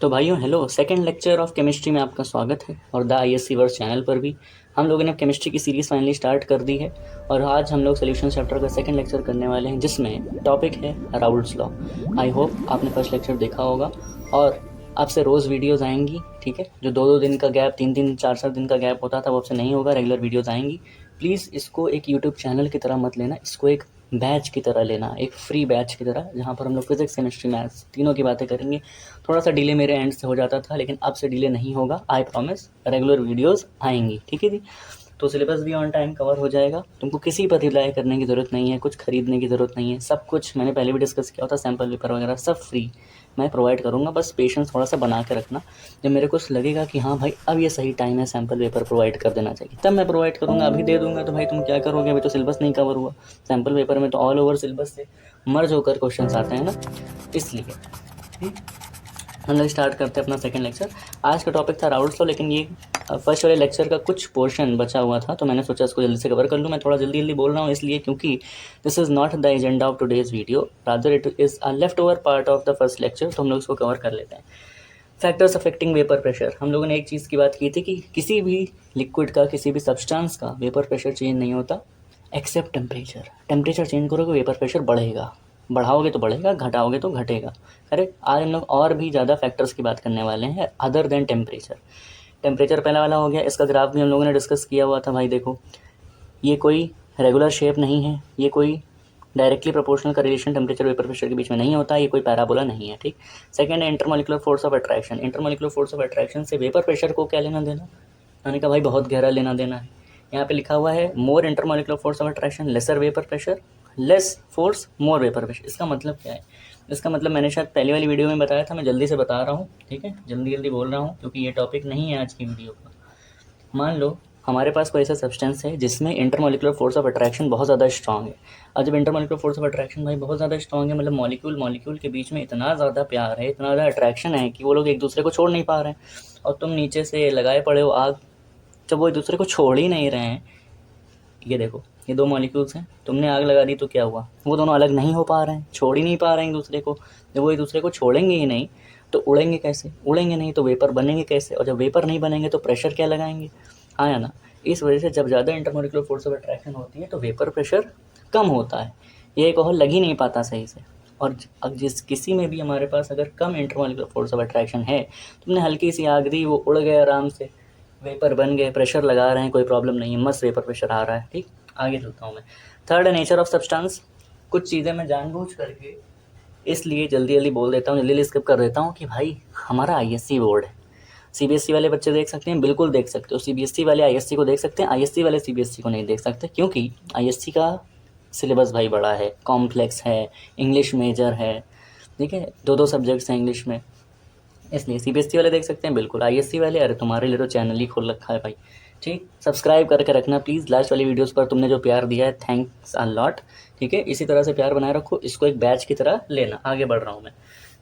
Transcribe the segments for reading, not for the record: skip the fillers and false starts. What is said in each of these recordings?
तो भाइयों hello, second lecture of chemistry में आपका स्वागत है। और द आईएससी वर्स चैनल पर भी हम लोगों ने केमिस्ट्री की सीरीज़ फाइनली स्टार्ट कर दी है। और आज हम लोग सोल्यूशन चैप्टर का सेकंड लेक्चर करने वाले हैं, जिसमें टॉपिक है राउल्ट्स लॉ। आई होप आपने फर्स्ट लेक्चर देखा होगा और आपसे रोज़ वीडियोज़ आएंगी, ठीक है। जो 2-2 दिन का गैप, 3-3, 4-4 दिन का गैप होता था वो आपसे नहीं होगा, रेगुलर वीडियोज़ आएंगी। प्लीज़ इसको एक यूट्यूब चैनल की तरह मत लेना, इसको एक बैच की तरह लेना, एक फ्री बैच की तरह, जहाँ पर हम लोग फिजिक्स केमिस्ट्री मैथ्स तीनों की बातें करेंगे। थोड़ा सा डिले मेरे एंड से हो जाता था, लेकिन अब से डिले नहीं होगा, आई प्रॉमिस। रेगुलर वीडियोस आएंगी, ठीक है जी। तो सिलेबस भी ऑन टाइम कवर हो जाएगा, तुमको किसी पर रिलाई करने की ज़रूरत नहीं है, कुछ खरीदने की ज़रूरत नहीं है। सब कुछ मैंने पहले भी डिस्कस किया था, सैम्पल पेपर वगैरह सब फ्री मैं प्रोवाइड करूँगा। बस पेशेंस थोड़ा सा बना के रखना। जब मेरे को लगेगा कि हाँ भाई अब ये सही टाइम है सैम्पल पेपर प्रोवाइड कर देना चाहिए, तब मैं प्रोवाइड करूँगा। अभी दे दूँगा तो भाई तुम क्या करोगे, अभी तो सिलेबस नहीं कवर हुआ। सैम्पल पेपर में तो ऑल ओवर सिलेबस से मर्ज होकर क्वेश्चन आते हैं ना, इसलिए हम लोग स्टार्ट करते हैं अपना सेकंड लेक्चर। आज का टॉपिक था राउल्ट्स लॉ, लेकिन ये फर्स्ट वाले लेक्चर का कुछ पोर्शन बचा हुआ था, तो मैंने सोचा इसको जल्दी से कवर कर लूँ। मैं थोड़ा जल्दी बोल रहा हूँ इसलिए क्योंकि this is not the agenda of today's video, rather it is a left over part of the first lecture, तो हम लोग इसको कवर कर लेते हैं। Factors affecting vapour pressure. हम लोगों ने एक चीज़ की बात की थी कि किसी भी लिक्विड का, किसी भी सब्सटेंस का वेपर प्रेशर चेंज नहीं होता एक्सेप्ट टेम्परेचर। टेम्परेचर चेंज करोगे वेपर प्रेशर बढ़ेगा, बढ़ाओगे तो बढ़ेगा, घटाओगे तो घटेगा। करेक्ट। आज हम लोग और भी ज़्यादा फैक्टर्स की बात करने वाले हैं अदर देन टेम्परेचर। टेम्परेचर पहला वाला हो गया, इसका ग्राफ भी हम लोगों ने डिस्कस किया हुआ था। भाई देखो, ये कोई रेगुलर शेप नहीं है, ये कोई डायरेक्टली प्रोपोर्शनल का रिलेशन टेम्परेचर वेपर प्रेशर के बीच में नहीं होता, ये कोई पैराबोला नहीं है, ठीक। सेकंड है intermolecular force of attraction. Intermolecular force of attraction से वेपर प्रेशर को क्या लेना देना। मैंने कहा भाई बहुत गहरा लेना देना है। यहाँ पे लिखा हुआ है more intermolecular force of attraction lesser vapour pressure, less force more vapour pressure. इसका मतलब क्या है? इसका मतलब मैंने शायद पहली वाली वीडियो में बताया था, मैं जल्दी से बता रहा हूँ, ठीक है। जल्दी बोल रहा हूँ क्योंकि ये टॉपिक नहीं है आज की वीडियो का। मान लो हमारे पास कोई ऐसा सब्सटेंस है जिसमें इंटरमोलिकुलर फोर्स ऑफ अट्रैक्शन बहुत ज़्यादा स्ट्रॉन्ग है। और जब इंटरमोलिकुलर फोर्स ऑफ अट्रैक्शन भाई बहुत ज़्यादा स्ट्रॉन्ग है, मतलब मॉलिक्यूल के बीच में इतना ज़्यादा प्यार है, इतना ज़्यादा अट्रैक्शन है कि वो लोग एक दूसरे को छोड़ नहीं पा रहे हैं। और तुम नीचे से लगाए पड़े हो आग, जब वो एक दूसरे को छोड़ ही नहीं रहे हैं। ये देखो, ये दो मॉलिक्यूल्स हैं, तुमने आग लगा दी तो क्या हुआ, वो दोनों अलग नहीं हो पा रहे हैं, छोड़ ही नहीं पा रहे हैं एक दूसरे को। जब वो एक दूसरे को छोड़ेंगे ही नहीं तो उड़ेंगे कैसे, उड़ेंगे नहीं तो वेपर बनेंगे कैसे, और जब वेपर नहीं बनेंगे तो प्रेशर क्या लगाएंगे। हाँ या ना। इस वजह से जब ज़्यादा इंटरमोलिकुलर फोर्स ऑफ अट्रैक्शन होती है तो वेपर प्रेशर कम होता है, ये एक और लग ही नहीं पाता सही से। और अब जिस किसी में भी हमारे पास अगर कम इंटरमोलिकुलर फोर्स ऑफ अट्रैक्शन है, तुमने हल्की सी आग दी, वो उड़ गए आराम से, वेपर बन गए, प्रेशर लगा रहे हैं, कोई प्रॉब्लम नहीं है, मस्त वेपर प्रेशर आ रहा है, ठीक। आगे चलता हूँ मैं। थर्ड है नेचर ऑफ सब्सटेंस। कुछ चीज़ें मैं जानबूझ करके इसलिए जल्दी बोल देता हूँ, जल्दी स्किप कर देता हूँ कि भाई हमारा आईएससी बोर्ड है। सीबीएसई वाले बच्चे देख सकते हैं, बिल्कुल देख सकते हो। सीबीएसई वाले आईएससी को देख सकते हैं, आईएससी वाले सीबीएसई को नहीं देख सकते, क्योंकि आईएससी का सिलेबस भाई बड़ा है, कॉम्प्लेक्स है, इंग्लिश मेजर है, ठीक है, 2-2 सब्जेक्ट्स हैं इंग्लिश में, इसलिए सीबीएसई वाले देख सकते हैं बिल्कुल। आईएससी वाले अरे तुम्हारे लिए तो चैनल ही खोल रखा है भाई, ठीक। सब्सक्राइब करके रखना प्लीज़। लास्ट वाली वीडियोस पर तुमने जो प्यार दिया है, थैंक्स अ लॉट, ठीक है। इसी तरह से प्यार बनाए रखो, इसको एक बैच की तरह लेना। आगे बढ़ रहा हूँ मैं।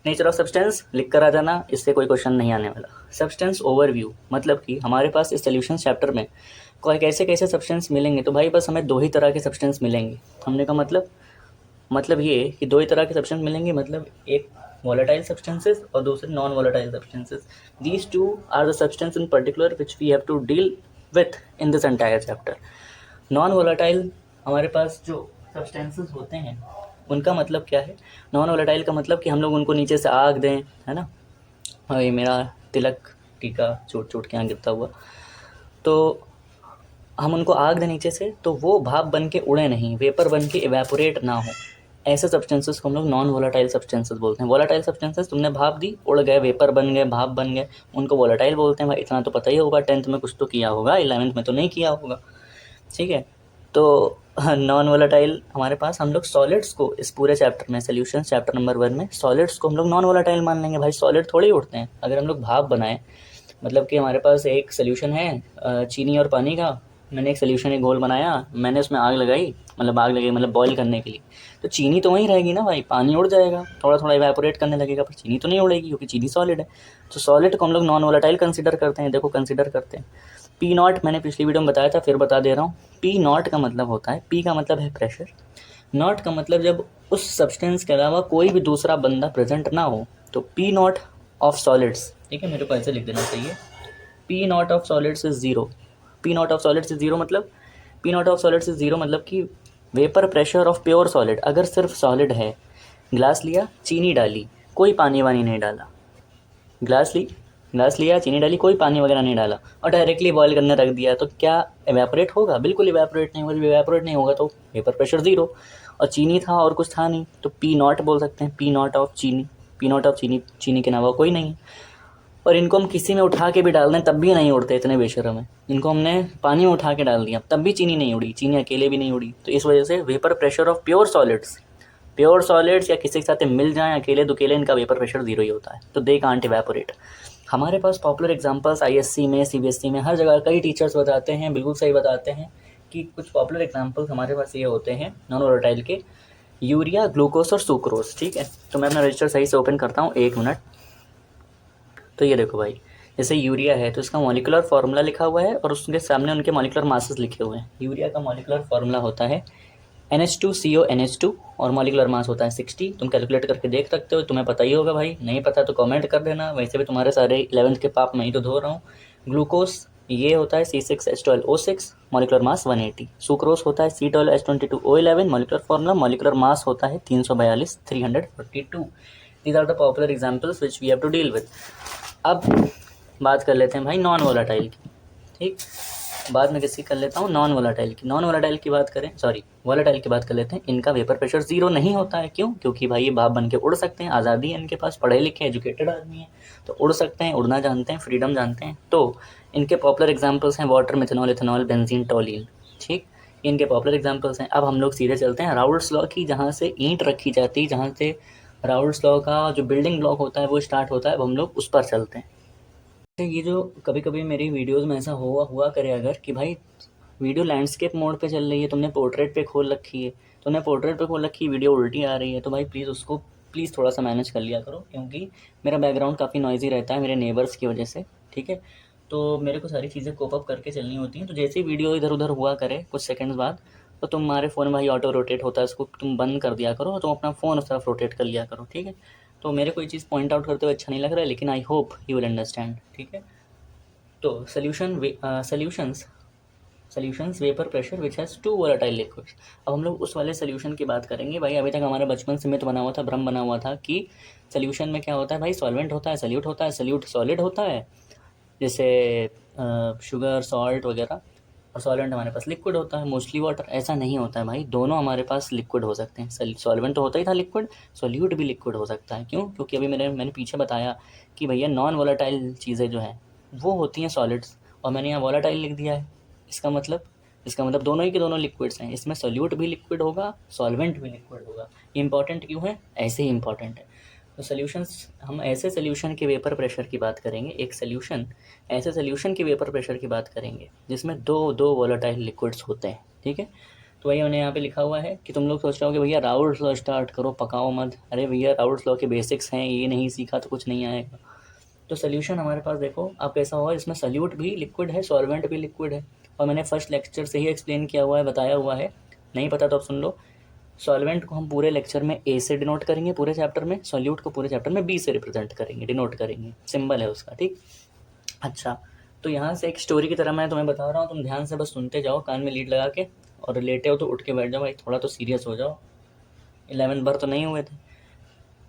नेचर ऑफ सब्सटेंस लिख कर आ जाना, इससे कोई क्वेश्चन नहीं आने वाला। सब्सटेंस ओवरव्यू, मतलब कि हमारे पास इस सोल्यूशन चैप्टर में कोई कैसे कैसे सब्सटेंस मिलेंगे, तो भाई बस हमें 2 ही तरह के सब्सटेंस मिलेंगे। हमने का मतलब ये कि 2 ही तरह के सब्सटेंस मिलेंगे, मतलब एक volatile substances और दूसरे non volatile substances. These two are the substance in particular which we have to deal with in this entire chapter. non volatile हमारे पास जो substances होते हैं उनका मतलब क्या है। non volatile का मतलब कि हम लोग उनको नीचे से आग दें, है ना। और ये मेरा तिलक टीका चोट के यहाँ गिरता हुआ, तो हम उनको आग दें नीचे से तो वो भाप बन के उड़े नहीं, वेपर बन के इवेपोरेट ना हो, ऐसे सब्सटेंसेस को हम लोग नॉन वोलाटाइल सब्सटेंसेस बोलते हैं। वोलाटाइल सब्सटेंसेस तुमने भाप दी, उड़ गए, वेपर बन गए, भाप बन गए, उनको वोलाटाइल बोलते हैं। भाई इतना तो पता ही होगा, 10th में कुछ तो किया होगा, 11th में तो नहीं किया होगा, ठीक है। तो नॉन वोलाटाइल हमारे पास, हम लोग सॉलिड्स को इस पूरे चैप्टर में, सोल्यूशन चैप्टर नंबर 1 में सॉलिड्स को हम लोग नॉन वोलाटाइल मान लेंगे। भाई सॉलिड थोड़े ही उड़ते हैं। अगर हम लोग भाप बनाएं, मतलब कि हमारे पास एक सोल्यूशन है चीनी और पानी का, मैंने एक सोल्यूशन, एक घोल बनाया, मैंने उसमें आग लगाई, मतलब बॉईल करने के लिए, तो चीनी तो वहीं रहेगी ना भाई, पानी उड़ जाएगा, थोड़ा थोड़ा इवेपोरेट करने लगेगा, पर चीनी तो नहीं उड़ेगी क्योंकि चीनी सॉलिड है। तो सॉलिड को हम लोग नॉन वोलेटाइल कंसिडर करते हैं। देखो कंसिडर करते हैं। पी नॉट मैंने पिछली वीडियो में बताया था, फिर बता दे रहा हूँ। पी नॉट का मतलब होता है, पी का मतलब है प्रेशर, नॉट का मतलब जब उस सब्सटेंस के अलावा कोई भी दूसरा बंदा प्रेजेंट ना हो, तो पी नॉट ऑफ सॉलिड्स, ठीक है, मेरे को ऐसे लिख देना चाहिए, P not of solids is zero. P not of solids is zero मतलब, P not of solids is zero मतलब कि vapour pressure of pure solid, अगर सिर्फ सॉलिड है, ग्लास लिया, चीनी डाली, कोई पानी वानी नहीं डाला, ग्लास लिया, चीनी डाली, कोई पानी वगैरह नहीं डाला और डायरेक्टली बॉयल करने रख दिया, तो क्या एवेपोरेट होगा? बिल्कुल एवेपोरेट नहीं होगा। जब एवेपोरेट नहीं होगा तो वेपर प्रेशर ज़ीरो, और चीनी था और कुछ था नहीं, तो पी नॉट बोल सकते हैं, पी नॉट ऑफ चीनी। पी नॉट ऑफ चीनी, चीनी के अलावा कोई नहीं। और इनको हम किसी में उठा के भी डाल दें तब भी नहीं उड़ते, इतने बेशर्म है। इनको हमने पानी में उठा के डाल दिया तब भी चीनी नहीं उड़ी, चीनी अकेले भी नहीं उड़ी। तो इस वजह से vapour pressure of pure solids या किसी के साथ मिल जाएं अकेले दुकेले, इनका वेपर प्रेशर ज़ीरो ही होता है, तो दे कांट इवेपोरेट। हमारे पास पॉपुलर एग्जांपल्स आईएससी में, सीबीएसई में, हर जगह कई टीचर्स बताते हैं, बिल्कुल सही बताते हैं कि कुछ पॉपुलर एग्जांपल्स हमारे पास ये होते हैं नॉन वोलेटाइल के, यूरिया, ग्लूकोज और सुक्रोज, ठीक है। तो मैं अपना रजिस्टर सही से ओपन करता हूँ, 1 मिनट। तो ये देखो भाई, जैसे यूरिया है तो इसका मॉलिकुलर फार्मूला लिखा हुआ है और उसके सामने उनके मॉलिकुलर मासेस लिखे हुए हैं। यूरिया का मॉलिकुलर फार्मूला होता है NH2CO NH2 और मॉलिकुलर मास होता है 60। तुम कैलकुलेट करके देख सकते हो, तुम्हें पता ही होगा भाई, नहीं पता तो कमेंट कर देना, वैसे भी तुम्हारे सारे 11th के पाप मैं ही तो धो रहा हूँ। ग्लूकोज ये होता है C6H12O6, मॉलिकुलर मास 180। सुक्रोज होता है C12H22O11, molecular formula, molecular mass होता है 342, 342। These are the popular examples which we have to deal with. अब बात कर लेते हैं भाई नॉन वोलेटाइल की, ठीक। बाद में किसकी कर लेता हूँ, नॉन वोलेटाइल की। नॉन वोलेटाइल की बात करें, सॉरी वोलेटाइल की बात कर लेते हैं। इनका वेपर प्रेशर ज़ीरो नहीं होता है, क्यों? क्योंकि भाई ये भाप बन के उड़ सकते हैं, आज़ादी है इनके पास, पढ़े लिखे एजुकेटेड आदमी हैं, तो उड़ सकते हैं, उड़ना जानते हैं, फ्रीडम जानते हैं। तो इनके पॉपुलर एग्जाम्पल्स हैं water, methanol, ethanol, benzene, toluene, ठीक, इनके पॉपुलर एग्जाम्पल्स हैं। अब हम लोग सीधे चलते हैं राउल्ट्स लॉ की, जहाँ से ईंट रखी जाती है, जहाँ से राउल्ट्स लॉ का जो बिल्डिंग ब्लॉक होता है वो स्टार्ट होता है। अब हम लोग उस पर चलते हैं। ये जो कभी कभी मेरी वीडियोज़ में ऐसा हुआ करे अगर कि भाई वीडियो लैंडस्केप मोड पे चल रही है, तुमने पोर्ट्रेट पे खोल रखी है, वीडियो उल्टी आ रही है, तो भाई प्लीज़ उसको थोड़ा सा मैनेज कर लिया करो, क्योंकि मेरा बैकग्राउंड काफ़ी नॉइज़ी रहता है मेरे नेबर्स की वजह से, ठीक है। तो मेरे को सारी चीज़ें कोप अप करके चलनी होती हैं। तो जैसे ही वीडियो इधर उधर हुआ करे कुछ सेकंड्स बाद, तो तुम्हारे फ़ोन में भाई ऑटो रोटेट होता है, उसको तुम बंद कर दिया करो, तुम अपना फ़ोन उस तरफ रोटेट कर लिया करो, ठीक है। तो मेरे को ये चीज़ पॉइंट आउट करते हुए अच्छा नहीं लग रहा है, लेकिन I hope you will understand, ठीक है। तो solutions vapour pressure which has to volatile liquids. अब हम लोग उस वाले सोल्यूशन की बात करेंगे भाई। अभी तक हमारे बचपन से मिथ बना हुआ था, भ्रम बना हुआ था कि सोल्यूशन में क्या होता है भाई, सॉल्वेंट होता है, सल्यूट होता है, सल्यूट सॉलिड होता है, जैसे शुगर, सॉल्ट वगैरह, और सॉल्वेंट हमारे पास लिक्विड होता है, मोस्टली वाटर। ऐसा नहीं होता है भाई, दोनों हमारे पास लिक्विड हो सकते हैं। सॉल्वेंट तो होता ही था लिक्विड, सॉल्यूट भी लिक्विड हो सकता है। क्यों? क्योंकि अभी मैंने पीछे बताया कि भैया नॉन वोलेटाइल चीज़ें जो हैं वो होती हैं सॉलिड्स, और मैंने यहाँ वोलेटाइल लिख दिया है। इसका मतलब दोनों ही के दोनों लिक्विड्स हैं। इसमें सॉल्यूट भी लिक्विड होगा, सॉल्वेंट भी लिक्विड होगा। इंपॉर्टेंट क्यों है? ऐसे ही इंपॉर्टेंट है। तो सॉल्यूशंस, हम ऐसे सॉल्यूशन के वेपर प्रेशर की बात करेंगे, ऐसे सॉल्यूशन के वेपर प्रेशर की बात करेंगे जिसमें दो वोलेटाइल लिक्विड्स होते हैं, ठीक है। तो वही उन्हें यहाँ पे लिखा हुआ है कि तुम लोग सोच रहे हो कि भैया राउल्ट्स लॉ स्टार्ट करो, पकाओ मत। अरे भैया राउल्ट्स लॉ के बेसिक्स हैं, ये नहीं सीखा तो कुछ नहीं आएगा। तो सॉल्यूशन हमारे पास देखो अब कैसा हुआ, इसमें सॉल्यूट भी लिक्विड है, सॉल्वेंट भी लिक्विड है, और मैंने फर्स्ट लेक्चर से ही एक्सप्लेन किया हुआ है, बताया हुआ है। नहीं पता तो अब सुन लो। सॉल्वेंट को हम पूरे लेक्चर में ए से डिनोट करेंगे, पूरे चैप्टर में। सॉल्यूट को पूरे चैप्टर में बी से रिप्रेजेंट करेंगे, डिनोट करेंगे, सिंबल है उसका, ठीक। अच्छा, तो यहाँ से एक स्टोरी की तरह मैं तुम्हें बता रहा हूँ, तुम ध्यान से बस सुनते जाओ, कान में लीड लगा के, और लेटे हो तो उठ के बैठ जाओ भाई, थोड़ा तो सीरियस हो जाओ, 11 बार तो नहीं हुए थे।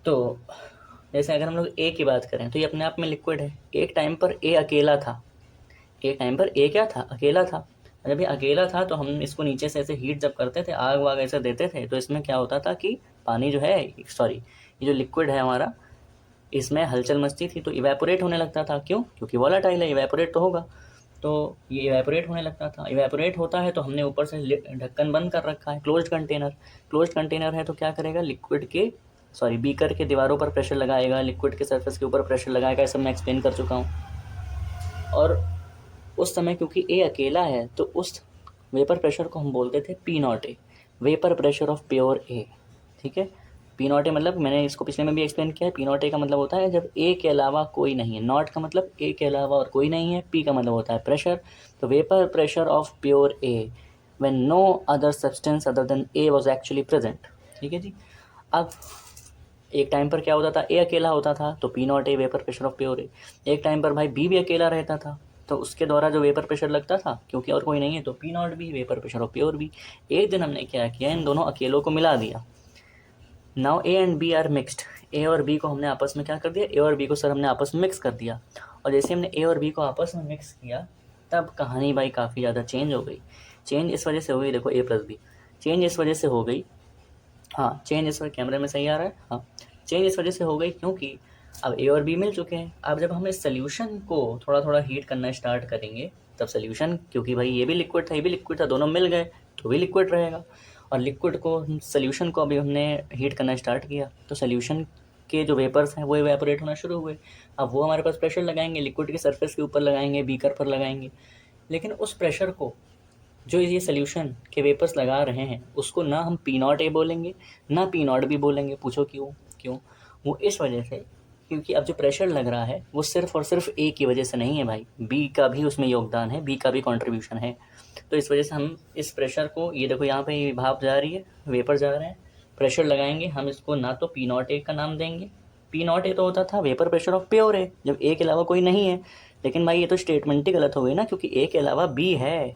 तो जैसे अगर हम लोग ए की बात करें तो ये अपने आप में लिक्विड है। एक टाइम पर ए अकेला था, क्या था? अकेला था। जब ये अकेला था तो हम इसको नीचे से ऐसे हीट जब करते थे, आग वाग ऐसे देते थे, तो इसमें क्या होता था कि पानी जो है, सॉरी, ये जो लिक्विड है हमारा, इसमें हलचल मचती थी तो इवेपोरेट होने लगता था। क्यों? क्योंकि वोलेटाइल है, इवेपोरेट तो होगा। तो ये इवेपोरेट होने लगता था। इवेपोरेट होता है तो हमने ऊपर से ढक्कन बंद कर रखा है, क्लोज्ड कंटेनर है, तो क्या करेगा, बीकर के दीवारों पर प्रेशर लगाएगा, लिक्विड के सरफेस के ऊपर प्रेशर लगाएगा। ये सब मैं एक्सप्लेन कर चुका हूँ। और उस समय क्योंकि ए अकेला है तो उस वेपर प्रेशर को हम बोलते थे P0 A, vapour pressure of pure A, ठीक है। P0 ए मतलब मैंने इसको पिछले में भी एक्सप्लेन किया है। P0 ए का मतलब होता है जब ए के अलावा कोई नहीं है। नॉट का मतलब ए के अलावा और कोई नहीं है। पी का मतलब होता है प्रेशर। तो vapour pressure of pure A when no other substance other than A was actually present, ठीक है जी। अब एक टाइम पर क्या होता था, ए अकेला होता था तो P not A vapour pressure of pure A. एक टाइम पर भाई बी भी अकेला रहता था तो उसके द्वारा जो वेपर प्रेशर लगता था, क्योंकि और कोई नहीं है, तो P naught B vapour pressure of pure B. एक दिन हमने क्या किया, इन दोनों अकेलों को मिला दिया। Now A and B are mixed. A और बी को हमने आपस में क्या कर दिया, ए और बी को सर हमने आपस में मिक्स कर दिया। और जैसे हमने ए और बी को आपस में मिक्स किया तब कहानी भाई काफ़ी ज़्यादा चेंज हो गई। चेंज इस वजह से हो गई, देखो ए प्लस बी, चेंज इस वजह से हो गई, हाँ चेंज इस वजह, कैमरे में सही आ रहा है, हाँ चेंज इस वजह से हो गई क्योंकि अब ए और बी मिल चुके हैं। अब जब हम इस सोल्यूशन को थोड़ा थोड़ा हीट करना स्टार्ट करेंगे तब सोल्यूशन, क्योंकि भाई ये भी लिक्विड था ये भी लिक्विड था, दोनों मिल गए तो भी लिक्विड रहेगा। और लिक्विड को, सोल्यूशन को अभी हमने हीट करना स्टार्ट किया तो सोल्यूशन के जो वेपर्स हैं वो इवेपोरेट होना शुरू हुए। अब वो हमारे पास प्रेशर लगाएंगे, लिक्विड के सरफेस के ऊपर लगाएंगे, बीकर पर लगाएंगे, लेकिन उस प्रेशर को जो ये सोल्यूशन के वेपर्स लगा रहे हैं उसको ना हम पी नॉट ए बोलेंगे ना पी नॉट बी बोलेंगे। पूछो क्यों? क्यों? वो इस वजह से क्योंकि अब जो प्रेशर लग रहा है वो सिर्फ और सिर्फ ए की वजह से नहीं है भाई, बी का भी उसमें योगदान है, बी का भी कंट्रीब्यूशन है। तो इस वजह से हम इस प्रेशर को, ये देखो यहाँ पे भाप जा रही है, वेपर जा रहे हैं, प्रेशर लगाएंगे हम इसको, ना तो पी नॉट ए का नाम देंगे, पी नॉट ए तो होता था वेपर प्रेशर ऑफ प्योर ए जब ए के अलावा कोई नहीं है। लेकिन भाई ये तो स्टेटमेंट ही गलत हो गई ना, क्योंकि ए के अलावा बी है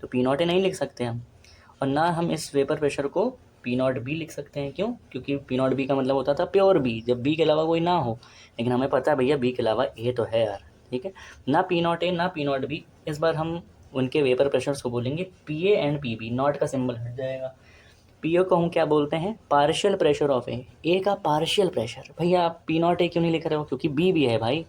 तो पी नॉट ए नहीं लिख सकते हम। और ना हम इस वेपर प्रेशर को पी नॉट बी लिख सकते हैं। क्यों? क्योंकि पी नॉट बी का मतलब होता था प्योर बी, जब बी के अलावा कोई ना हो। लेकिन हमें पता है भैया बी के अलावा ए तो है यार, ठीक है। ना पी नॉट ए ना पी नॉट बी, इस बार हम उनके वेपर प्रेशर्स को बोलेंगे P A and P B, naught का सिंबल हट जाएगा। पी ए को हम क्या बोलते हैं, पार्शियल प्रेशर ऑफ ए का पार्शियल प्रेशर। भैया आप पी नॉट ए क्यों नहीं लिख रहे हो? क्योंकि बी भी है भाई,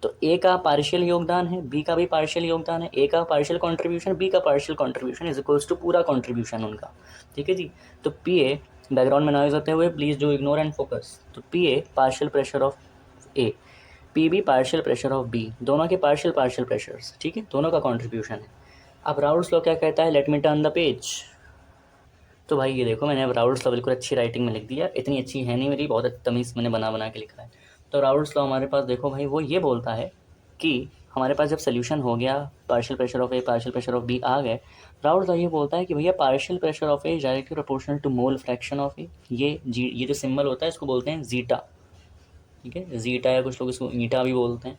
तो ए का पार्शियल योगदान है, बी का भी पार्शियल योगदान है, ए का पार्शियल कंट्रीब्यूशन, बी का partial contribution is equals to पूरा कंट्रीब्यूशन उनका, ठीक है जी। तो पी ए, बैकग्राउंड में नॉइज होते हुए प्लीज़ जो इग्नोर एंड फोकस, तो P A partial pressure of A, P B partial pressure of B, दोनों के पार्शियल पार्शियल प्रेशर्स, ठीक है, दोनों का कॉन्ट्रीब्यूशन है। अब राउल्स लॉ क्या कहता है, let me turn the page. तो भाई ये देखो मैंने अब राउल्स लॉ बिल्कुल अच्छी राइटिंग में लिख दिया, इतनी अच्छी है नहीं मेरी, बहुत तमीज़ मैंने बना बना के लिखा है। तो राउल्स लॉ हमारे पास देखो भाई वो ये बोलता है कि हमारे पास जब सोल्यूशन हो गया, partial pressure of A partial pressure of B आ गए, राउल्स लॉ ये बोलता है कि भैया partial pressure of A is directly proportional to mole fraction of A. ये जो सिंबल होता है इसको बोलते हैं जीटा, ठीक है, जीटा, या कुछ लोग इसको ईटा भी बोलते हैं,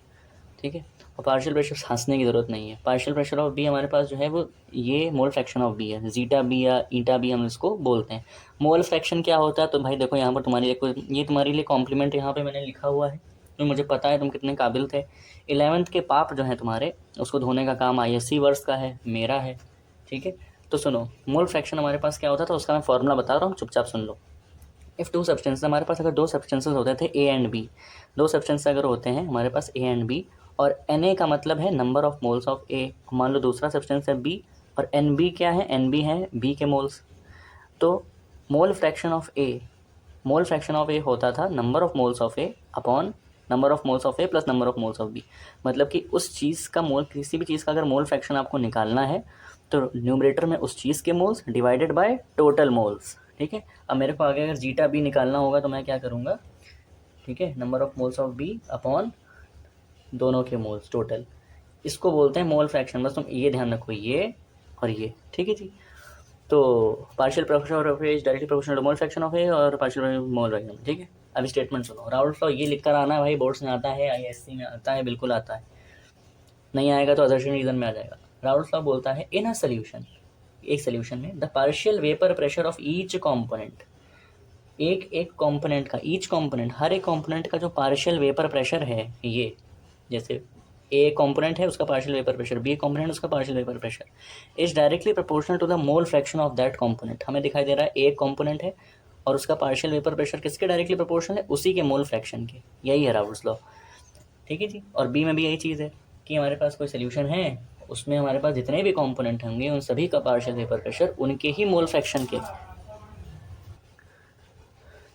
ठीक है। और पार्शियल प्रेशर हंसने की ज़रूरत नहीं है, पार्शियल प्रेशर ऑफ बी हमारे पास जो है वो ये मोल फ्रैक्शन ऑफ बी है, जीटा बी या ईटा बी हम इसको बोलते हैं। मोल फ्रैक्शन क्या होता है, तो भाई देखो यहाँ पर तुम्हारी देखो, ये तुम्हारे लिए कॉम्प्लीमेंट यहाँ पे मैंने लिखा हुआ है, तो मुझे पता है तुम कितने काबिल थे। 11th के पाप जो है तुम्हारे, उसको धोने का काम ISC वर्ष का है, मेरा है, ठीक है। तो सुनो, मोल फ्रैक्शन हमारे पास क्या होता था उसका मैं फॉर्मूला बता रहा हूँ, चुपचाप सुन लो। इफ़ टू सब्सटेंस, हमारे पास अगर दो सब्सटेंसेस होते थे ए एंड बी, दो सब्सटेंस अगर होते हैं हमारे पास ए एंड बी, और Na का मतलब है नंबर ऑफ मोल्स ऑफ ए, मान लो दूसरा सब्सटेंस है बी, और Nb क्या है, Nb है बी के मोल्स। तो mole fraction of A, mole fraction of A होता था number of moles of A upon number of moles of A plus number of moles of B. मतलब कि उस चीज़ का मोल, किसी भी चीज़ का अगर मोल फ्रैक्शन आपको निकालना है तो न्यूमरेटर में उस चीज़ के moles divided by total moles, ठीक है। अब मेरे को आगे अगर जीटा बी निकालना होगा तो मैं क्या करूँगा, ठीक है, number of moles of B upon दोनों के मोल्स टोटल, इसको बोलते हैं मोल फ्रैक्शन। बस तुम ये ध्यान रखो, ये और ये, ठीक है जी। तो partial proportional of A is directly proportional to mole fraction of A, और पार्शियल मोल फ्रैक्शन, ठीक है। अभी स्टेटमेंट सुनो, राउल्स लॉ ये लिख कर आना है भाई, बोर्ड्स में आता है, ISC में आता है, बिल्कुल आता है, नहीं आएगा तो असर्शन रीजन में आ जाएगा। राउल्स लॉ बोलता है इन अ सोल्यूशन, एक सोल्यूशन में the partial vapour pressure of each component, एक एक कॉम्पोनेंट का, ईच कॉम्पोनेंट, हर एक कॉम्पोनेंट का जो पार्शियल वेपर प्रेशर है, ये जैसे ए कॉम्पोनेंट है उसका partial vapour pressure, B component उसका partial vapour pressure, is directly proportional to the mole fraction of that component. हमें दिखाई दे रहा है ए कॉम्पोनेंट है और उसका पार्शियल वेपर प्रेशर किसके डायरेक्टली प्रोपोर्शनल है, उसी के मोल फ्रैक्शन के, यही है राउल्स लॉ, ठीक है जी। और बी में भी यही चीज़ है कि हमारे पास कोई सोल्यूशन है, उसमें हमारे पास जितने भी कॉम्पोनेंट होंगे उन सभी का पार्शियल वेपर प्रेशर उनके ही मोल फ्रैक्शन के।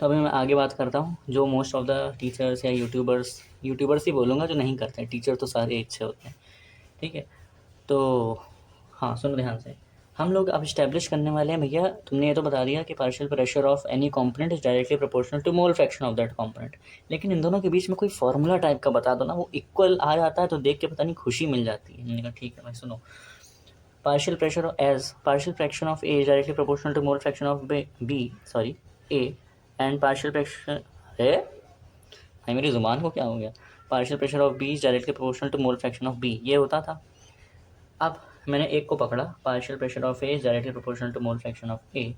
तो अभी मैं आगे बात करता हूँ, जो मोस्ट ऑफ द टीचर्स या यूट्यूबर्स ही बोलूँगा जो नहीं करते हैं, टीचर तो सारे अच्छे होते हैं, ठीक है। तो हाँ सुनो ध्यान से, हम लोग अब इस्टेब्लिश करने वाले हैं भैया, तुमने ये तो बता दिया कि partial pressure of any component is directly proportional to mole fraction of that component, लेकिन इन दोनों के बीच में कोई फॉर्मूला टाइप का बता दो ना, वो इक्वल आ जाता है तो देख के पता नहीं खुशी मिल जाती है। मैंने कहा ठीक है भाई सुनो, partial pressure as partial fraction of A is directly proportional to mole fraction of B, sorry A, and partial fraction, है भाई, मेरी ज़ुबान को क्या हो गया। Partial pressure of B is directly proportional to mole fraction of B, ये होता था। अब मैंने एक को पकड़ा, partial pressure of A is directly proportional to mole fraction of A.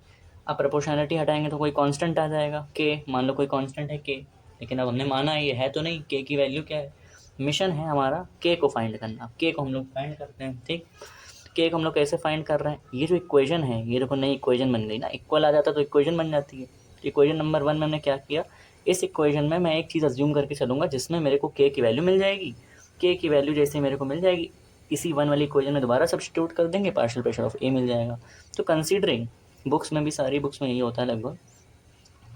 अब प्रोपोर्शनलिटी हटाएंगे तो कोई कांस्टेंट आ जाएगा के, मान लो कोई कांस्टेंट है के, लेकिन अब हमने माना ये है तो नहीं, के की वैल्यू क्या है। मिशन है हमारा के को फाइंड करना, के को हम लोग फाइंड करते हैं। ठीक, के को हम लोग कैसे फाइंड कर रहे हैं, ये जो इक्वेशन है, ये देखो नई इक्वेशन बन गई ना, इक्वल आ जाता तो इक्वेशन बन जाती है। इक्वेशन नंबर 1 में हमने क्या किया, इस इक्वेशन में मैं एक चीज़ अज्यूम करके चलूँगा जिसमें मेरे को के की वैल्यू मिल जाएगी। के की वैल्यू जैसे मेरे को मिल जाएगी, इसी 1 वाली इक्वेशन में दोबारा सब्स्टिट्यूट कर देंगे, पार्शियल प्रेशर ऑफ ए मिल जाएगा। तो कंसीडरिंग, बुक्स में भी, सारी बुक्स में यही होता है लगभग,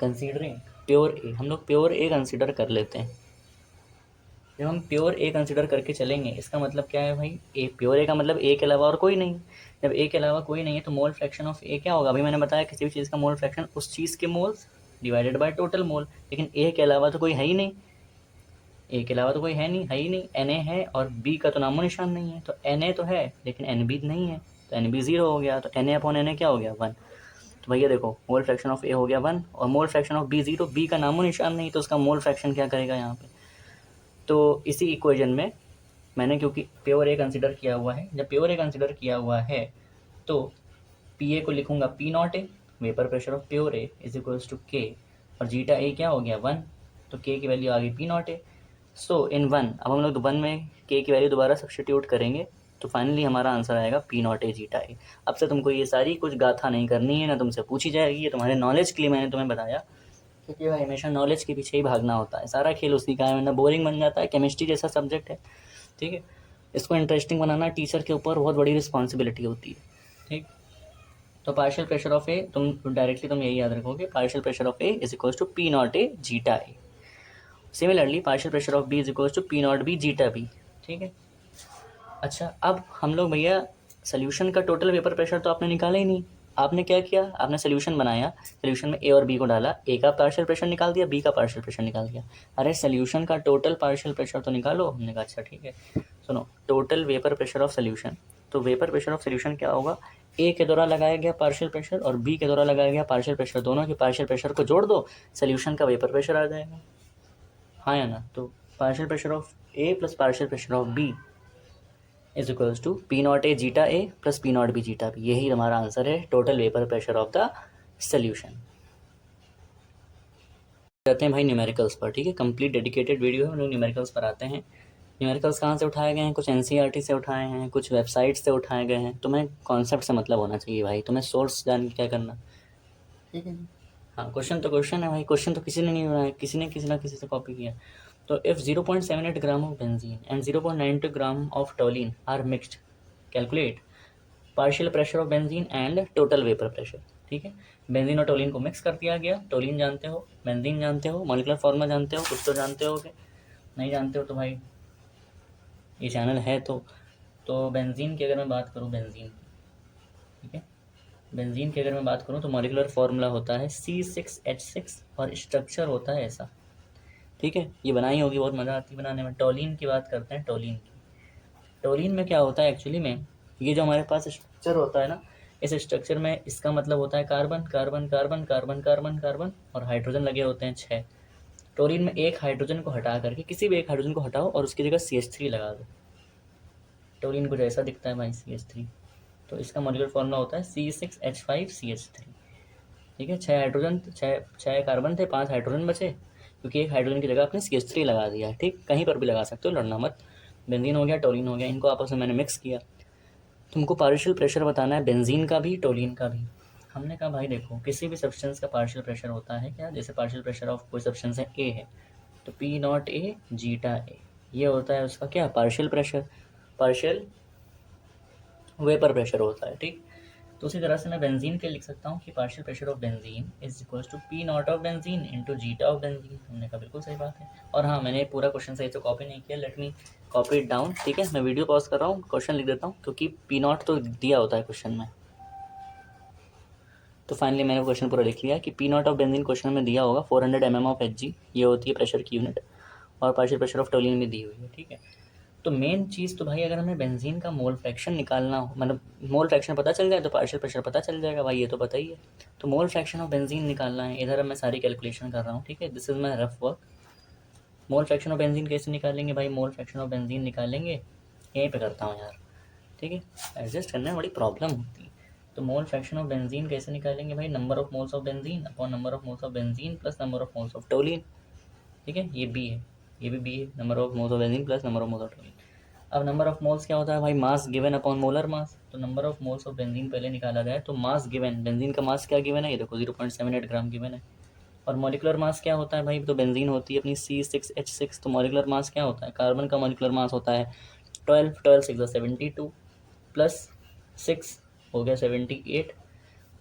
कंसीडरिंग प्योर ए, हम लोग प्योर ए कंसीडर कर लेते हैं। जब हम प्योर ए कंसिडर करके चलेंगे, इसका मतलब क्या है भाई, ए प्योर ए का मतलब ए के अलावा और कोई नहीं। जब ए के अलावा कोई नहीं है तो मोल फ्रैक्शन ऑफ ए क्या होगा, अभी मैंने बताया किसी भी चीज़ का मोल फ्रैक्शन उस चीज़ के moles divided by total mole, लेकिन ए के अलावा तो कोई है ही नहीं, ए के अलावा तो कोई है नहीं, है ही नहीं। एन ए है और बी का तो नामो निशान नहीं है, तो एन ए तो है लेकिन एन बी नहीं है, तो एन बी 0 हो गया, तो N A upon N A क्या हो गया 1। तो भैया देखो, मोल फ्रैक्शन ऑफ ए हो गया 1 और mole fraction of B 0, B का नामो निशान नहीं, तो उसका मोल फ्रैक्शन क्या करेगा यहाँ पे। तो इसी इक्वेशन में मैंने क्योंकि प्योर ए कंसिडर किया हुआ है, जब प्योर ए कंसिडर किया हुआ है तो पी ए को लिखूंगा P not A, vapour pressure of pure A is equals to के, और जीटा ए क्या हो गया 1, तो के की वैल्यू आ गई पी नॉट ए। सो इन 1, अब हम लोग 1 में के की वैल्यू दोबारा सब्स्टिट्यूट करेंगे तो फाइनली हमारा आंसर आएगा पी नॉट ए जीटा ए। अब से तुमको ये सारी कुछ गाथा नहीं करनी है, ना तुमसे पूछी जाएगी, ये तुम्हारे नॉलेज के लिए मैंने तुम्हें बताया, क्योंकि भाई हमेशा नॉलेज के पीछे ही भागना होता है, सारा खेल उसी का है, वरना बोरिंग बन जाता है। केमिस्ट्री जैसा सब्जेक्ट है, ठीक है, इसको इंटरेस्टिंग बनाना टीचर के ऊपर बहुत बड़ी रिस्पॉन्सिबिलिटी होती है। ठीक, तो पार्शियल प्रेशर ऑफ ए, तुम डायरेक्टली तुम यही याद रखोगे, partial pressure of A is equals to P not A zeta A. Similarly partial pressure of B is equals to P naught B zeta B. ठीक है, अच्छा अब हम लोग भैया सोल्यूशन का टोटल वेपर प्रेशर तो आपने निकाला ही नहीं, आपने क्या किया, आपने सोल्यूशन बनाया, सोल्यूशन में ए और बी को डाला, ए का पार्शियल प्रेशर निकाल दिया, बी का पार्शियल प्रेशर निकाल दिया। अरे सोल्यूशन का टोटल पार्शियल प्रेशर तो निकालो। हमने कहा अच्छा ठीक है, सुनो, total vapour pressure of solution, तो वेपर प्रेशर ऑफ सोल्यूशन क्या होगा, ए के द्वारा लगाया गया पार्शियल प्रेशर और बी के द्वारा लगाया गया पार्शियल प्रेशर, दोनों के पार्शियल प्रेशर को जोड़ दो, सोल्यूशन का वेपर प्रेशर आ जाएगा, हाँ या ना। तो partial pressure of A plus partial pressure of B is equals to P not A zeta A plus P naught B zeta B, यही हमारा आंसर है, total vapour pressure of the solution. जाते हैं भाई न्यूमेरिकल्स पर, ठीक है, complete dedicated video है, हम लोग न्यूमेरिकल्स पर आते हैं। न्यूमेरिकल्स कहाँ से उठाए गए हैं, कुछ एनसीईआरटी से उठाए हैं, कुछ वेबसाइट से उठाए गए हैं। तुम्हें कॉन्सेप्ट से मतलब होना चाहिए भाई, तुम्हें सोर्स जान के क्या करना, ठीक है। हाँ, क्वेश्चन तो क्वेश्चन है भाई, क्वेश्चन तो किसी ने नहीं बनाया, किसी ने किसी ना किसी से कॉपी किया। तो if 0.78 gram of benzene and 0.92 gram of toluene are mixed, calculate partial pressure of benzene and total vapour pressure. ठीक है, बेंजीन और टोलिन को मिक्स कर दिया गया, टोलिन जानते हो, बेंजीन जानते हो, मॉलिक्यूलर फॉर्मूला जानते हो, कुछ तो जानते हो, नहीं जानते हो तो भाई ये चैनल है। तो बेंजीन की अगर मैं बात करूँ, बेंजीन, ठीक है, बेंजीन की अगर मैं बात करूँ तो मॉलिक्यूलर फॉर्मूला होता है C6H6 और स्ट्रक्चर होता है ऐसा, ठीक है, ये बनाई होगी, बहुत मज़ा आती है बनाने में। टोलिन की बात करते हैं, टोलिन की, टोलिन में क्या होता है एक्चुअली में, ये जो हमारे पास स्ट्रक्चर होता है ना, इस स्ट्रक्चर में इसका मतलब होता है carbon carbon carbon carbon carbon carbon और हाइड्रोजन लगे होते हैं 6। टोलिन में एक हाइड्रोजन को हटा करके, किसी भी एक हाइड्रोजन को हटाओ और उसकी जगह CH3 लगा दो, टोलिन को जैसा दिखता है भाई CH3, तो इसका मॉलिक्यूलर फॉर्मूला होता है C6H5CH3। ठीक है, 6 हाइड्रोजन, 6 कार्बन थे, 5 हाइड्रोजन बचे, क्योंकि एक हाइड्रोजन की जगह आपने CH3 लगा दिया है। ठीक, कहीं पर भी लगा सकते हो, लड़ना मत। बेंजीन हो गया, टोलिन हो गया, इनको आपस में मैंने मिक्स किया। तुमको पार्शियल प्रेशर बताना है बेंजीन का भी, टोलिन का भी। हमने कहा भाई देखो, किसी भी सब्सटेंस का पार्शियल प्रेशर होता है क्या, जैसे पार्शियल प्रेशर ऑफ कोई सब्सटेंस है ए है, तो पी नॉट ए जीटा ए, ये होता है उसका क्या, partial pressure, partial vapour pressure होता है। ठीक, तो उसी तरह से मैं बेंजीन के लिख सकता हूँ कि partial pressure of benzene is equals to P not of benzene into zeta of benzene. हमने कहा बिल्कुल सही बात है। और हाँ, मैंने पूरा क्वेश्चन सही से कॉपी नहीं किया, let me copy it down. ठीक है, मैं वीडियो पॉज कर रहा हूँ, क्वेश्चन लिख देता हूँ, क्योंकि पी नॉट तो दिया होता है क्वेश्चन में। तो फाइनली मैंने क्वेश्चन पूरा लिख लिया कि P not of benzene question में दिया होगा 400 mm ऑफ Hg, ये होती है प्रेशर की यूनिट, और पार्शियल प्रेशर ऑफ टोलिन भी दी हुई है। ठीक है, तो मेन चीज़ तो भाई अगर हमें बेंजीन का मोल फ्रैक्शन निकालना हो, मतलब मोल फ्रैक्शन पता चल जाए तो पार्शियल प्रेशर पता चल जाएगा भाई, ये तो पता ही है। तो मोल फ्रैक्शन ऑफ बेंजीन निकालना है। इधर अब मैं सारी कैलकुलेशन कर रहा हूँ, ठीक है, this is my rough work. Mole fraction of benzene कैसे निकालेंगे भाई? मोल फ्रैक्शन ऑफ बेंजीन निकालेंगे, यहीं पे करता हूँ यार, ठीक है, एडजस्ट करने में बड़ी प्रॉब्लम होती है। तो मोल फ्रैक्शन ऑफ बेंजीन कैसे निकालेंगे भाई? Number of moles of benzene upon number of moles of benzene plus number of moles of toluene, ठीक है, ये बी है, ये भी बी है, number of moles of benzene plus number of moles of toluene. अब नंबर ऑफ मोल्स क्या होता है भाई? Mass given upon molar mass. तो number of moles of benzene पहले निकाला जाए तो मास गिवन, बेंजीन का मास क्या गिवन है, ये देखो 0.78 ग्राम गिवन है। और मॉलिकुलर मास क्या होता है भाई? तो बेंजीन होती है अपनी C6H6, तो मॉलिकुलर मास क्या होता है? कार्बन का मॉलिकुलर मास होता है 12 6 72 प्लस 6 हो गया 78,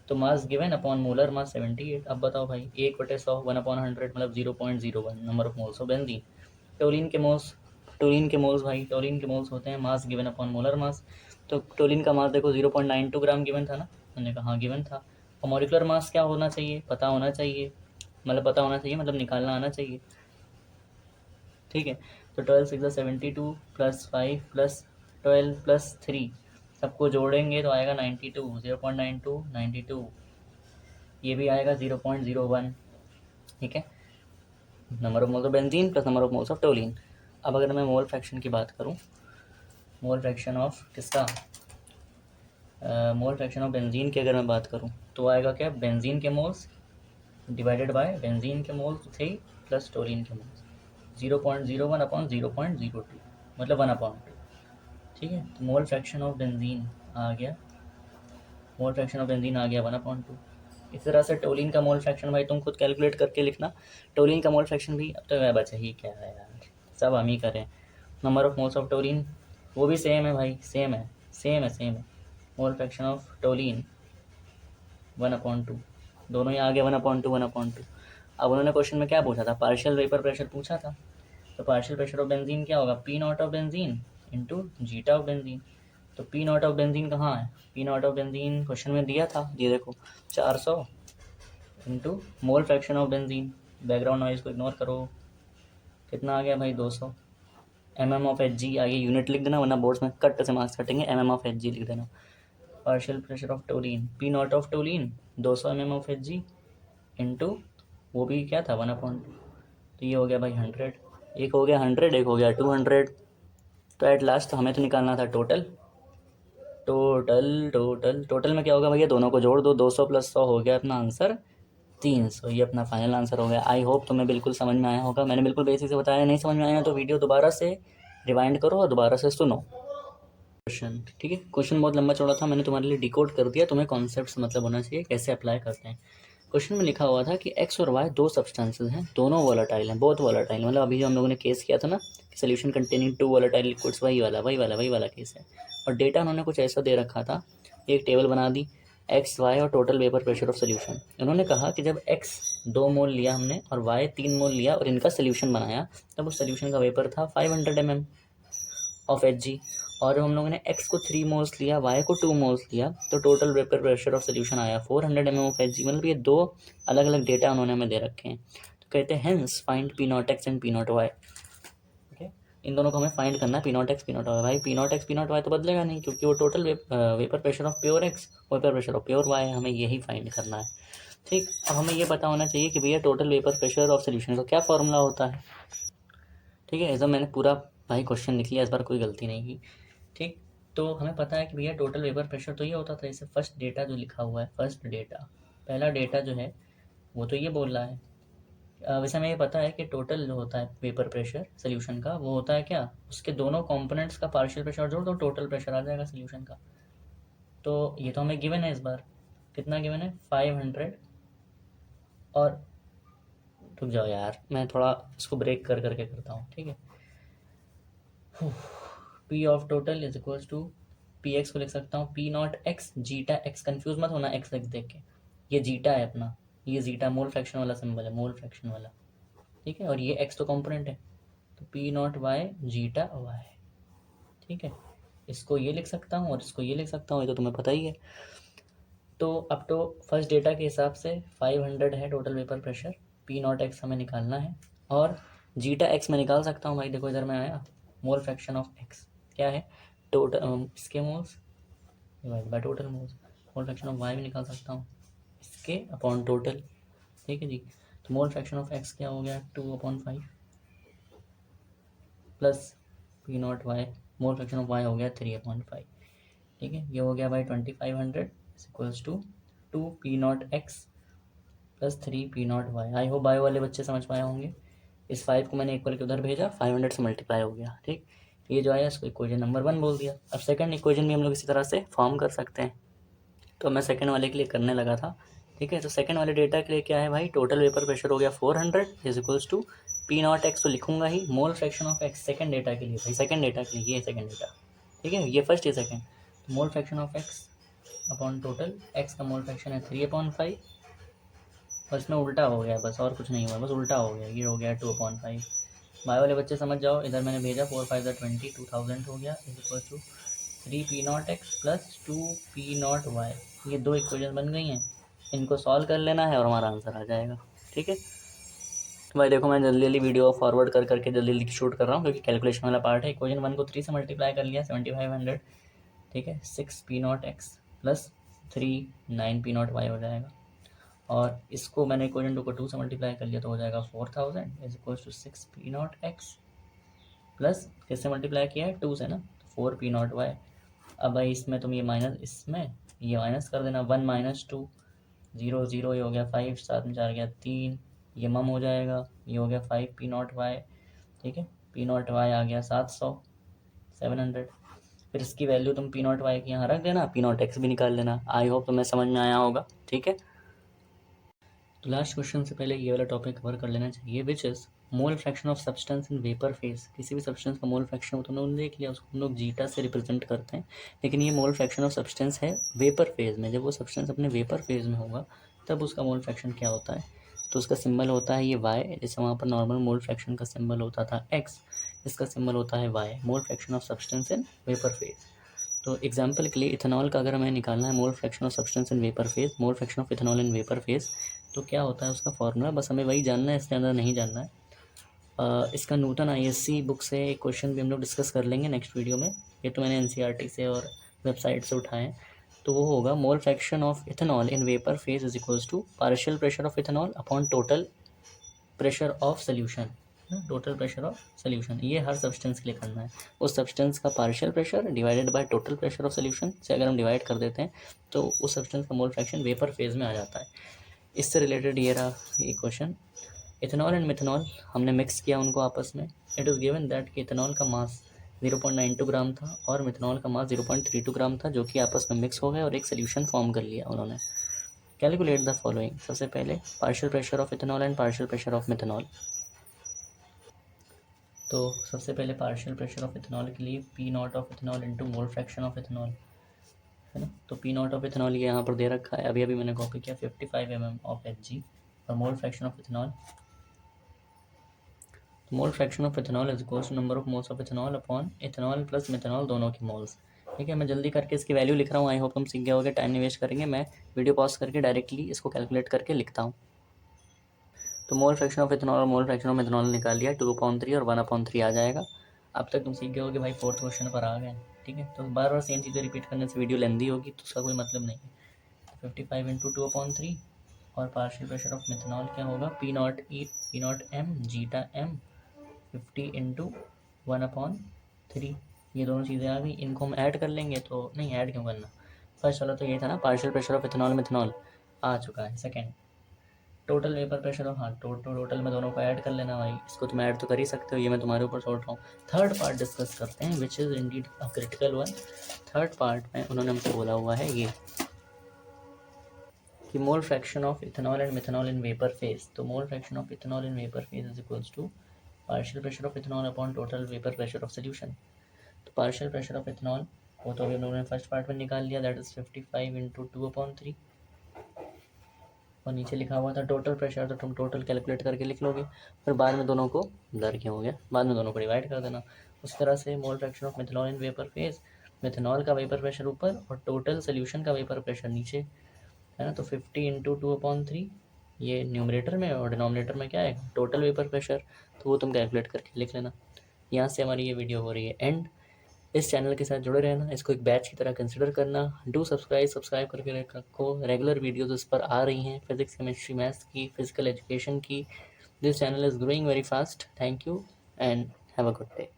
तो मास गिवन अपॉन मोलर मास 78। अब बताओ भाई, 1/100 1/100 मतलब 0.01 number of moles of benzene. Toluene के मोल्स, टोलिन के मोल्स भाई, टोलिन के मोल्स होते हैं मास गिवन अपॉन मोलर मास। तो टोलिन का मास देखो 0.92 ग्राम गिवन था ना, मैंने कहा हाँ गिवन था। और मॉलिकुलर मास क्या होना चाहिए? पता होना चाहिए, मतलब पता होना चाहिए मतलब निकालना आना चाहिए, ठीक है। तो 12 6 72 प्लस 5 प्लस 12 प्लस 3 सबको जोड़ेंगे तो आएगा 92, 0.92 92, ये भी आएगा 0.01, ठीक है, number of moles of benzene plus number of moles of toluene. अब अगर मैं मोल फ्रैक्शन की बात करूँ, मोल फ्रैक्शन ऑफ किसका, मोल फ्रैक्शन ऑफ बेंजीन की अगर मैं बात करूँ तो आएगा क्या? बेंजीन के मोल्स डिवाइडेड बाय बेंजीन के मोल्स 3 प्लस टोलिन के मोल्स, 0.01 अपॉन 0.02 मतलब 1/2, ठीक है। तो मोल फ्रैक्शन ऑफ बेंजीन आ गया, मोल फ्रैक्शन ऑफ बेंजीन आ गया 1/2। इस तरह से टोलिन का मोल फ्रैक्शन भाई तुम खुद कैलकुलेट करके लिखना। टोलिन का मोल फ्रैक्शन भी अब तो वह बचा ही क्या है यार, सब हम ही करें। Number of moles of toluene वो भी सेम है भाई, सेम है, सेम है, सेम है। मोल फ्रैक्शन ऑफ टोलिन 1/2, दोनों ही आ गए 1/2 1/2। अब उन्होंने क्वेश्चन में क्या पूछा था? पार्शियल वेपर प्रेशर पूछा था। तो पार्शियल प्रेशर ऑफ बेंजीन क्या होगा? P not of benzene into zeta of benzene. तो पी नॉट ऑफ बेंजीन कहाँ है? P not of benzene question में दिया था, ये देखो 400 into mole fraction of benzene, background noise को इग्नोर करो, कितना आ गया भाई 200। mm ऑफ एच जी, आगे यूनिट लिख देना वरना बोर्ड्स में कट से मार्क्स कटेंगे, mm ऑफ एच जी लिख देना। Partial pressure of toluene, P not of toluene 200 mm of H G into वो भी क्या था 1/2, तो ये हो गया भाई 100, एक हो गया 100 एक हो गया 200। तो एट लास्ट हमें तो निकालना था टोटल, टोटल टोटल टोटल में क्या होगा भैया? दोनों को जोड़ दो, 200 प्लस 100 हो गया अपना आंसर 300, ये अपना फाइनल आंसर हो गया। आई होप तुम्हें बिल्कुल समझ में आया होगा, मैंने बिल्कुल बेसिक से बताया, नहीं समझ में आया तो वीडियो दोबारा से रिवाइंड करो और दोबारा से सुनो क्वेश्चन, ठीक है। क्वेश्चन बहुत लंबा चौड़ा था, मैंने तुम्हारे लिए डिकोड कर दिया, तुम्हें कॉन्सेप्ट्स मतलब होना चाहिए कैसे अप्लाई करते हैं। क्वेश्चन में लिखा हुआ था कि एक्स और वाई दो सब्सटेंसेस हैं, दोनों वोलेटाइल हैं, बहुत वोलेटाइल, मतलब अभी जो हम लोगों ने केस किया था ना, सोल्यूशन कंटेनिंग 2 वोलेटाइल लिक्विड्स, वही वाला केस है। और डेटा उन्होंने कुछ ऐसा दे रखा था, एक टेबल बना दी, एक्स वाई और total vapour pressure of solution. उन्होंने कहा कि जब एक्स 2 मोल लिया हमने और वाई 3 मोल लिया और इनका सोल्यूशन बनाया, तब उस सोल्यूशन का वेपर था 500 mm ऑफ एच जी। और हम लोगों ने x को 3 मोल्स लिया, y को 2 मोल्स लिया, तो total vapour pressure of solution आया 400 mm ऑफ एच जी। मतलब ये दो अलग अलग डेटा उन्होंने हमें दे रखे हैं। तो कहते हैं hence find P not X and P not Y, okay, इन दोनों को हमें फाइंड करना है, P not X P not Y. भाई P not X P not Y तो बदलेगा नहीं, क्योंकि वो total vapour pressure of pure X, vapour pressure of pure Y, हमें यही फाइंड करना है, ठीक। अब हमें ये पता होना चाहिए कि भैया total vapour pressure of solution का क्या फॉर्मूला होता है, ठीक है। ऐसा मैंने पूरा भाई क्वेश्चन लिख लिया, इस बार कोई गलती नहीं की, ठीक। तो हमें पता है कि भैया टोटल वेपर प्रेशर तो ये होता था, जैसे फर्स्ट डेटा जो लिखा हुआ है, फर्स्ट डेटा, पहला डेटा जो है वो तो ये बोल रहा है। वैसे हमें ये पता है कि टोटल जो होता है वेपर प्रेशर सोल्यूशन का, वो होता है क्या? उसके दोनों कंपोनेंट्स का पार्शियल प्रेशर जोड़ दो, टोटल प्रेशर आ जाएगा सोल्यूशन का। तो ये तो हमें गिवन है, इस बार कितना गिवन है? 500। और रुक जाओ यार, मैं थोड़ा इसको ब्रेक कर करके करता हूँ, ठीक है। P of total is equals to P X को लिख सकता हूँ P not X zeta X, confuse मत होना एक्स लिख देख के, ये जीटा है अपना, ये जीटा मोल फ्रैक्शन वाला सिंबल है, मोल फ्रैक्शन वाला, ठीक है। और ये एक्स तो कंपोनेंट है, तो P not Y zeta Y, ठीक है। इसको ये लिख सकता हूँ और इसको ये लिख सकता हूँ, ये तो तुम्हें पता ही है। तो अब तो फर्स्ट डेटा के हिसाब से 500 है total vapour pressure, P not x हमें निकालना है, और जीटा एक्स में निकाल सकता हूँ भाई, देखो इधर में आया मोल फ्रैक्शन ऑफ एक्स क्या है, टोटल इसके moles divide by total moles. Mole fraction of Y भी निकाल सकता हूँ इसके अपॉन टोटल, ठीक है जी। तो मोल फ्रैक्शन ऑफ एक्स क्या हो गया 2/5 plus P not Y, mole fraction of Y हो गया 3/5, ठीक है। ये हो गया by 2500 equals to 2p0x plus 3p0y। I hope bio वाले बच्चे समझ पाए होंगे। इस 5 को मैंने इक्वल के उधर भेजा, 500 से मल्टीप्लाई हो गया, ठीक। ये जो आया इसको इक्वेशन नंबर 1 बोल दिया। अब सेकंड इक्वेशन भी हम लोग इसी तरह से फॉर्म कर सकते हैं, तो मैं सेकंड वाले के लिए करने लगा था, ठीक है। तो सेकंड वाले डेटा के लिए क्या है भाई, टोटल वेपर प्रेशर हो गया 400 इज इक्वल्स टू p0x, तो लिखूंगा ही mole fraction of X second data के लिए, भाई सेकंड डेटा के लिए, ये सेकंड डेटा, ठीक है, ये फर्स्ट ये सेकंड। तो mole fraction of x upon total, x का मोल फ्रैक्शन है 3/5 और इसमें उल्टा हो गया बस, और कुछ नहीं हुआ, बस उल्टा हो गया, ये हो गया 2/5। बायो वाले बच्चे समझ जाओ, इधर मैंने भेजा 4 5 20 2000 हो गया is equal to 3p0x plus 2p0y। ये दो इक्वेशन बन गई हैं, इनको सॉल्व कर लेना है और हमारा आंसर आ जाएगा, ठीक है। भाई देखो मैं जल्दी जल्दी वीडियो फॉरवर्ड कर करके जल्दी जल्दी शूट कर रहा हूँ क्योंकि कैलकुलेशन वाला पार्ट है। इक्वेशन 1 को 3 से मल्टीप्लाई कर लिया 7500, ठीक है। 6p0x प्लस 9p0y हो जाएगा, और इसको मैंने इक्वेशन 2 को 2 से मल्टीप्लाई कर लिया तो हो जाएगा 4000 is equal to 6p0x plus किससे मल्टीप्लाई किया है 2 से ना, तो 4p0y। अब भाई इसमें तुम ये माइनस, इसमें ये माइनस कर देना, 1 माइनस 2 0 0, ये हो गया 5, 7 में 4 गया 3, ये मम हो जाएगा, ये हो गया 5p0y, ठीक है। p0y आ गया 700। फिर इसकी वैल्यू तुम p0y की यहाँ रख देना, p0x भी निकाल लेना। आई होप तुम्हें समझ में आया होगा, ठीक है। तो लास्ट क्वेश्चन से पहले ये वाला टॉपिक कवर कर लेना चाहिए, which is mole fraction of substance in vapour phase. किसी भी सब्सटेंस का मोल फ्रैक्शन तो उन्होंने देख लिया, उसको हम लोग जीटा से रिप्रेजेंट करते हैं, लेकिन ये मोल फ्रैक्शन ऑफ सब्सटेंस है वेपर फेज में। जब वो सब्सटेंस अपने वेपर फेज में होगा तब उसका मोल फ्रैक्शन क्या होता है, तो उसका सिंबल होता है ये वाई, जैसे वहाँ पर नॉर्मल मोल फ्रैक्शन का सिंबल होता था एक्स, इसका सिंबल होता है Y, mole fraction of substance in vapour phase. तो एग्जाम्पल के लिए इथेनॉल का अगर हमें निकालना है mole fraction of substance in vapour phase, mole fraction of ethanol in vapour phase, तो क्या होता है उसका फॉर्मूला, बस हमें वही जानना है, इसके अंदर नहीं जानना है। इसका न्यूटन आईएससी बुक से एक क्वेश्चन भी हम लोग डिस्कस कर लेंगे नेक्स्ट वीडियो में, ये तो मैंने एनसीईआरटी से और वेबसाइट से उठाए। तो वो होगा mole fraction of ethanol in vapour phase is equals to partial pressure of ethanol upon total pressure of solution, total pressure of solution. ये हर सब्सटेंस के लिए करना है, उस सब्सटेंस का partial pressure divided by total pressure of solution से अगर हम डिवाइड कर देते हैं तो उस सब्सटेंस का मोल फ्रैक्शन वेपर फेज में आ जाता है। इससे रिलेटेड ये रहा ये क्वेश्चन। इथेनॉल एंड मिथेनॉल हमने मिक्स किया उनको आपस में। इट इज़ गिवन दैट कि इथेनॉल का मास 0.92 ग्राम था और मिथेनॉल का मास 0.32 ग्राम था, जो कि आपस में मिक्स हो गए और एक सोल्यूशन फॉर्म कर लिया उन्होंने। कैलकुलेट द फॉलोइंग, सबसे पहले partial pressure of ethanol and partial pressure of methanol. तो सबसे पहले पार्शियल प्रेशर ऑफ इथेनॉल के लिए P not of ethanol into mole fraction of ethanol, है ना। तो पी नॉट ऑफ इथेनॉल ये यहाँ पर दे रखा है, अभी अभी मैंने कॉपी किया 55 mm ऑफ Hg, और mole fraction of ethanol, mole fraction of ethanol is equals to number of moles of ethanol upon ethanol plus methanol दोनों की मोल्स, ठीक है। मैं जल्दी करके इसकी वैल्यू लिख रहा हूँ, आई होप तुम सीख गए होगे, टाइम नहीं वेस्ट करेंगे, मैं वीडियो पॉज करके डायरेक्टली इसको कैलकुलेट करके लिखता हूँ। तो मोल फ्रैक्शन ऑफ इथेनॉल और मोल फ्रैक्शन ऑफ मिथेनॉल निकाल लिया, 2/3 और 1/3 आ जाएगा। अब तक तुम सीख गए होगे भाई, फोर्थ क्वेश्चन पर आ गए, ठीक है। तो बार बार सेम चीज़ें रिपीट करने से वीडियो लेंदी होगी, तो उसका कोई मतलब नहीं है। 55 इंटू 2/3 और पार्शियल प्रेशर ऑफ मिथेनॉल क्या होगा, P0 जीटा M 50 इंटू 1/3, ये दोनों चीज़ें आ गई, इनको हम ऐड कर लेंगे। तो नहीं, ऐड क्यों करना, फर्स्ट वाला तो ये था ना, partial pressure of ethanol methanol आ चुका है। Second total vapour pressure of, हाँ टोटल में दोनों को ऐड कर लेना भाई, इसको तुम ऐड तो कर ही सकते हो, ये मैं तुम्हारे ऊपर छोड़ रहा हूँ। थर्ड पार्ट डिस्कस करते हैं, which is indeed a critical one. Third part में उन्होंने हमसे बोला हुआ है ये कि mole fraction of ethanol and methanol in vapour phase. तो mole fraction of ethanol in vapour phase is equals to partial pressure of ethanol upon total vapour pressure of solution. तो पार्शियल प्रेशर ऑफ इथेनॉल वो तो अभी हम लोगों ने first part में निकाल लिया, दैट इज 55 इंटू 2/3, और नीचे लिखा हुआ था टोटल प्रेशर, तो तुम टोटल कैलकुलेट करके लिख लोगे, फिर बाद में दोनों को दर क्या हो गया, बाद में दोनों को डिवाइड कर देना। उस तरह से मोल fraction of methanol in vapour phase, methanol का वेपर प्रेशर ऊपर और टोटल सोल्यूशन का वेपर प्रेशर नीचे, है ना। तो 50 इंटू 2/3 ये न्यूमरेटर में, और डिनोमिनेटर में क्या है टोटल वेपर प्रेशर, तो वो तुम कैलकुलेट करके लिख लेना। यहाँ से हमारी ये वीडियो हो रही है एंड। इस चैनल के साथ जुड़े रहना, इसको एक बैच की तरह कंसिडर करना। डू सब्सक्राइब करके रखो, रेगुलर वीडियोस इस पर आ रही हैं, फिजिक्स, केमिस्ट्री, मैथ्स की, फिजिकल एजुकेशन की। This channel is growing very fast. Thank you and have a good day.